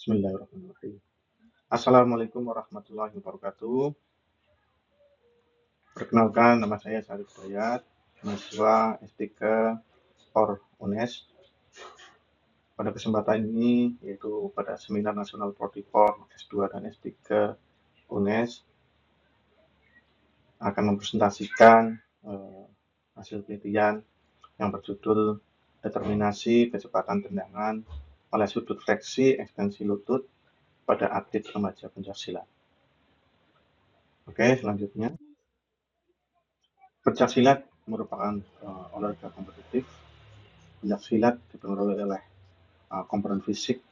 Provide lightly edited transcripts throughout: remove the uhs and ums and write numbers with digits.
Bismillahirrahmanirrahim. Assalamualaikum warahmatullahi wabarakatuh. Perkenalkan, nama saya Syarif Hidayat, mahasiswa S3 OR UNES. Pada kesempatan ini, yaitu pada Seminar Nasional Prodifor S2 dan S3 UNES, akan mempresentasikan hasil penelitian yang berjudul Determinasi Kecepatan Tendangan oleh Sudut Fleksi Ekstensi Lutut pada Atlet Remaja Pencaksilat. Oke, selanjutnya. Pencaksilat merupakan olahraga kompetitif. Pencaksilat dipengaruhi oleh komponen fisik,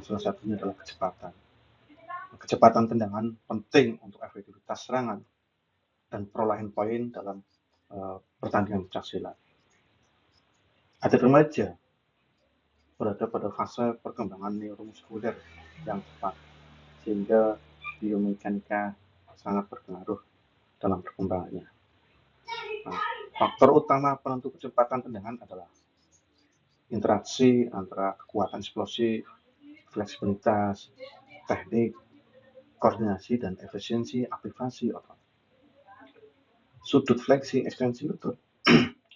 salah satunya adalah kecepatan. Kecepatan tendangan penting untuk efektivitas serangan dan perolehan poin dalam pertandingan pencaksilat. Atlet remaja berada pada fase perkembangan neuromuskuler yang cepat, sehingga biomekanika sangat berpengaruh dalam perkembangannya. Nah, faktor utama penentu kecepatan tendangan adalah interaksi antara kekuatan eksplosif, fleksibilitas, teknik, koordinasi, dan efisiensi aktivasi otot. Sudut fleksi ekstensi lutut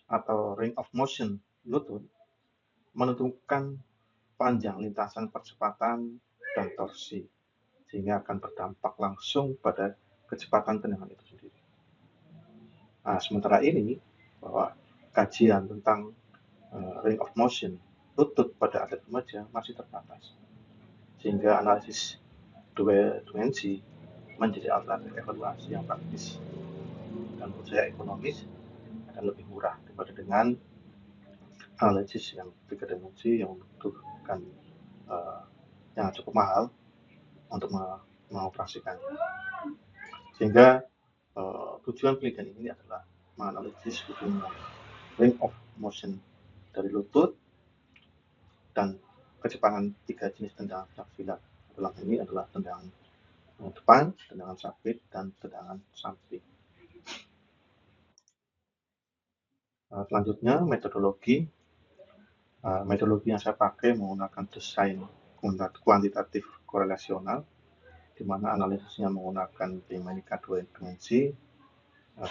atau range of motion lutut menentukan panjang lintasan percepatan dan torsi, sehingga akan berdampak langsung pada kecepatan tendangan itu sendiri. Nah, sementara ini, bahwa kajian tentang range of motion lutut pada atlet remaja masih terbatas, sehingga analisis dua dimensi menjadi alternatif evaluasi yang praktis dan menurut saya ekonomis akan lebih murah daripada dengan analisis yang tiga dimensi yang membutuhkan yang cukup mahal untuk mengoperasikannya. Sehingga tujuan penelitian ini adalah menganalisis hubungan range of motion dari lutut dan kecepatan tiga jenis tendangan pencaksilat. Dalam ini adalah tendangan depan, tendangan sabit, dan tendangan samping. Selanjutnya, metodologi yang saya pakai menggunakan desain kuantitatif korelasional, di mana analisisnya menggunakan biomekanika dua dimensi,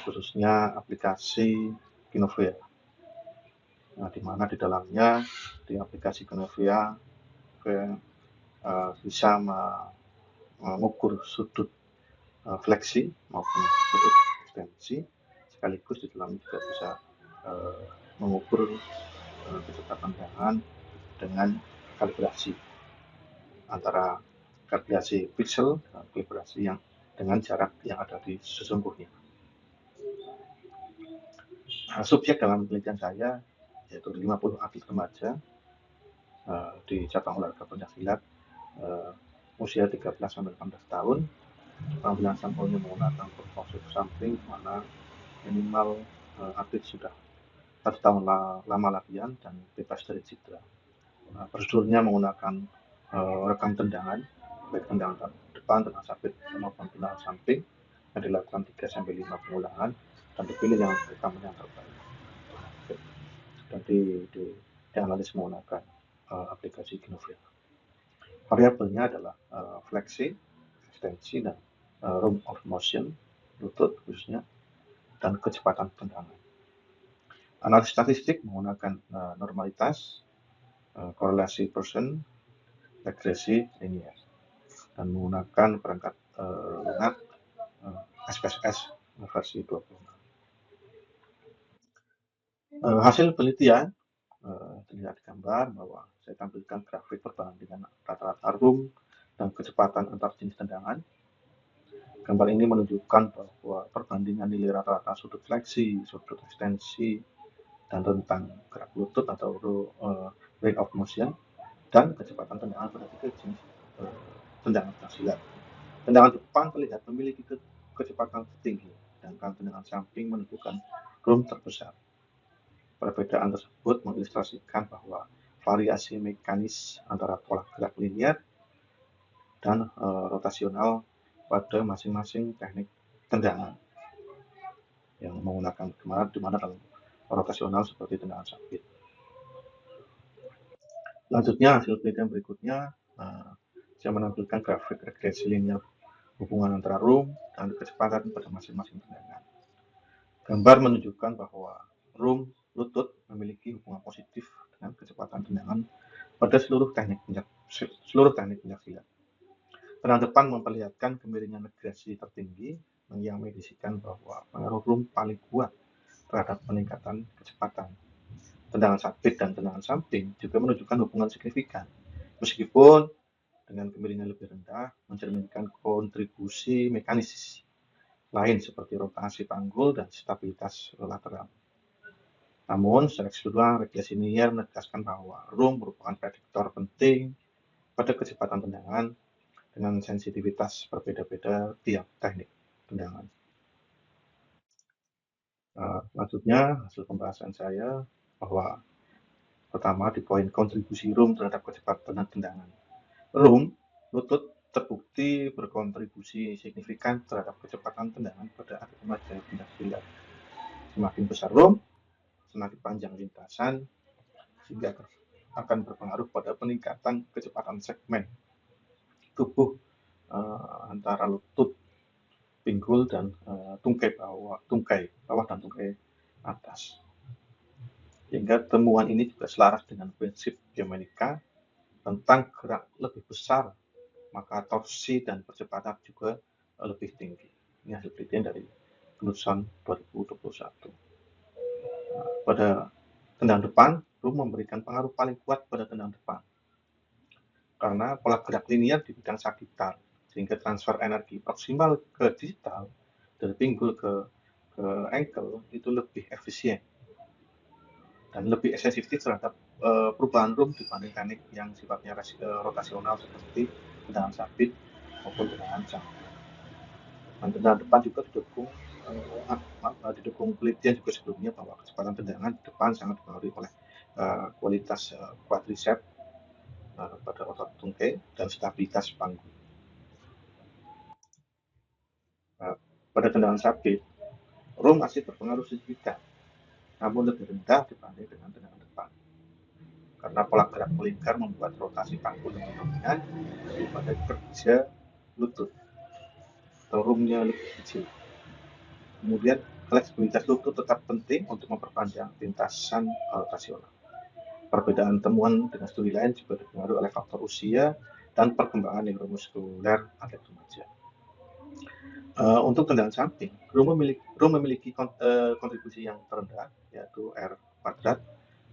khususnya aplikasi Kinovia. Nah, di mana di dalamnya di aplikasi Kinovia bisa mengukur sudut fleksi maupun sudut ekstensi, sekaligus di dalamnya juga bisa mengukur kecepatan tendangan dengan kalibrasi antara kalibrasi pixel dan kalibrasi yang dengan jarak yang ada di sesungguhnya. Nah, subjek dalam penelitian saya yaitu 50 atlet remaja di cabang olahraga pencaksilat usia 13 sampai 18 tahun. Pengambilan sampelnya menggunakan pervasif sampling, mana minimal atlet sudah 1 tahun lama latihan dan bebas dari cedera. Prosedurnya menggunakan rekam tendangan, baik tendangan depan, tendangan sabit maupun tendangan samping, yang dilakukan 3 sampai 5 pengulangan dan dipilih yang rekaman yang terbaik. Dan dianalisis menggunakan aplikasi Kinovia. Variabelnya adalah fleksi, ekstensi, dan range of motion lutut khususnya, dan kecepatan tendangan. Analisis statistik menggunakan normalitas, korelasi Pearson, regresi linier, dan menggunakan perangkat lunak SPSS versi 26. Hasil penelitian terlihat gambar bahwa saya tampilkan grafik perbandingan rata-rata room dan kecepatan antar jenis tendangan. Gambar ini menunjukkan bahwa perbandingan nilai rata-rata sudut fleksi, sudut ekstensi, dan rentang gerak lutut atau range of motion dan kecepatan tendangan pada tiga jenis tendangan pencaksilat. Tendangan depan terlihat memiliki kecepatan tertinggi, sedangkan tendangan samping menunjukkan room terbesar. Perbedaan tersebut mengilustrasikan bahwa variasi mekanis antara pola gerak linear dan rotasional pada masing-masing teknik tendangan yang menggunakan di mana dalam rotasional seperti tendangan sabit. Selanjutnya, hasil penelitian berikutnya, saya menampilkan grafik regresi linear hubungan antara room dan kecepatan pada masing-masing tendangan. Gambar menunjukkan bahwa room lutut memiliki hubungan positif dengan kecepatan tendangan pada seluruh teknik pencak silat. Tendangan depan memperlihatkan kemiringan regresi tertinggi yang mendesikan bahwa pengaruh room paling kuat terhadap peningkatan kecepatan. Tendangan sabit dan tendangan samping juga menunjukkan hubungan signifikan, meskipun dengan kemiringan lebih rendah mencerminkan kontribusi mekanis lain seperti rotasi panggul dan stabilitas lateral. Namun, secara keseluruhan, regresi linear menegaskan bahwa room merupakan prediktor penting pada kecepatan tendangan dengan sensitivitas berbeda-beda tiap teknik tendangan. Selanjutnya, hasil pembahasan saya bahwa pertama di poin kontribusi room terhadap kecepatan tendangan. Room, lutut terbukti berkontribusi signifikan terhadap kecepatan tendangan pada atlet remaja pencaksilat. Semakin besar room, semakin panjang lintasan, sehingga akan berpengaruh pada peningkatan kecepatan segmen tubuh antara lutut, pinggul, dan tungkai bawah dan tungkai atas. Sehingga temuan ini juga selaras dengan prinsip biomenika tentang gerak lebih besar, maka torsi dan percepatan juga lebih tinggi. Ini hasil penelitian dari Knudson 2021. Pada tendang depan, room memberikan pengaruh paling kuat pada tendang depan karena pola gerak linear di bidang sagital, sehingga transfer energi proksimal ke distal dari pinggul ke ankle itu lebih efisien dan lebih sensitif terhadap perubahan room dibanding teknik yang sifatnya rotasional seperti tendangan sabit maupun tendangan samping. Dan tendangan depan juga didukung penelitian juga sebelumnya bahwa kecepatan tendangan depan sangat dipengaruhi oleh kualitas quadriceps pada otot tungkai dan stabilitas panggul. Pada tendangan sabit, room masih berpengaruh signifikan, namun lebih rendah dibanding dengan tendangan depan. Karena pola gerak melingkar membuat rotasi panggul lebih dominan daripada kerja lutut atau roomnya lebih kecil. Kemudian fleksibilitas lutut tetap penting untuk memperpanjang lintasan rotasional. Perbedaan temuan dengan studi lain juga dipengaruhi oleh faktor usia dan perkembangan neuromuskuler atlet remaja. Untuk tendangan samping, room memiliki kontribusi yang terendah, yaitu R kuadrat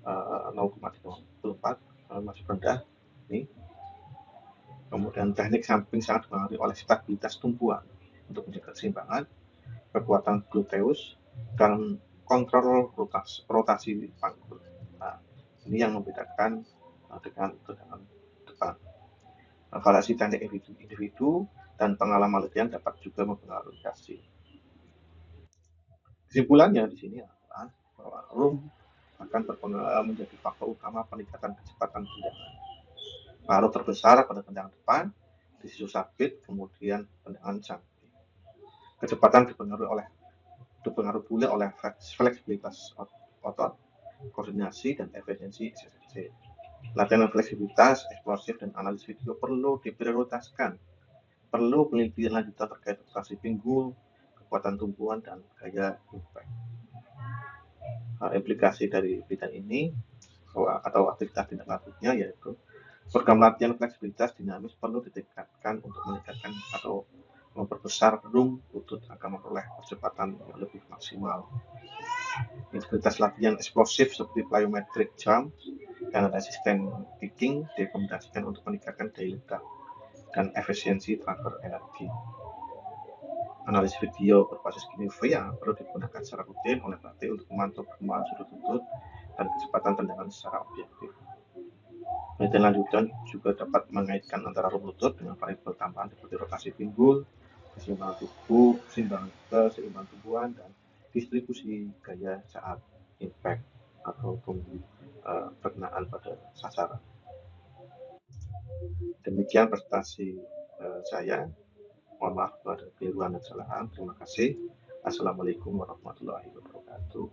0,34, masih rendah. Ini. Kemudian teknik samping sangat dipengaruhi oleh stabilitas tumpuan untuk menjaga keseimbangan, kekuatan gluteus, dan kontrol rotasi panggul. Nah, ini yang membedakan dengan tendangan depan. Variasi teknik individu dan pengalaman latihan dapat juga mempengaruhi hasil. Kesimpulannya di sini adalah bahwa room akan menjadi faktor utama peningkatan kecepatan tendangan. Pengaruh terbesar pada tendangan depan, di sisi sabit, kemudian tendangan samping. Kecepatan dipengaruhi pula oleh fleksibilitas otot, koordinasi, dan efisiensi exercise. Latihan fleksibilitas, eksplosif, dan analisis video perlu diprioritaskan. Perlu penelitian lanjutan terkait rotasi pinggul, kekuatan tumpuan, dan gaya impact. Implikasi dari bidang ini atau aktivitas tindak lanjutnya yaitu program latihan fleksibilitas dinamis perlu ditingkatkan untuk meningkatkan atau memperbesar room lutut agar memperoleh percepatan yang lebih maksimal. Integritas latihan eksplosif seperti plyometric jump dan resisten kicking direkomendasikan untuk meningkatkan daya ledak dan efisiensi transfer energi. Analisis video berbasis kinesia perlu digunakan secara rutin oleh pelatih untuk memantau perkembangan sudut lutut dan kecepatan tendangan secara objektif. Penelitian lanjutan juga dapat mengaitkan antara room lutut dengan variabel tambahan seperti rotasi pinggul, keseimbangan tubuh, keseimbangan tubuhan, dan distribusi gaya saat impact atau pengenaan pada sasaran. Demikian presentasi saya. Mohon maaf kalau ada keliruan dan kesalahan. Terima kasih. Assalamualaikum warahmatullahi wabarakatuh.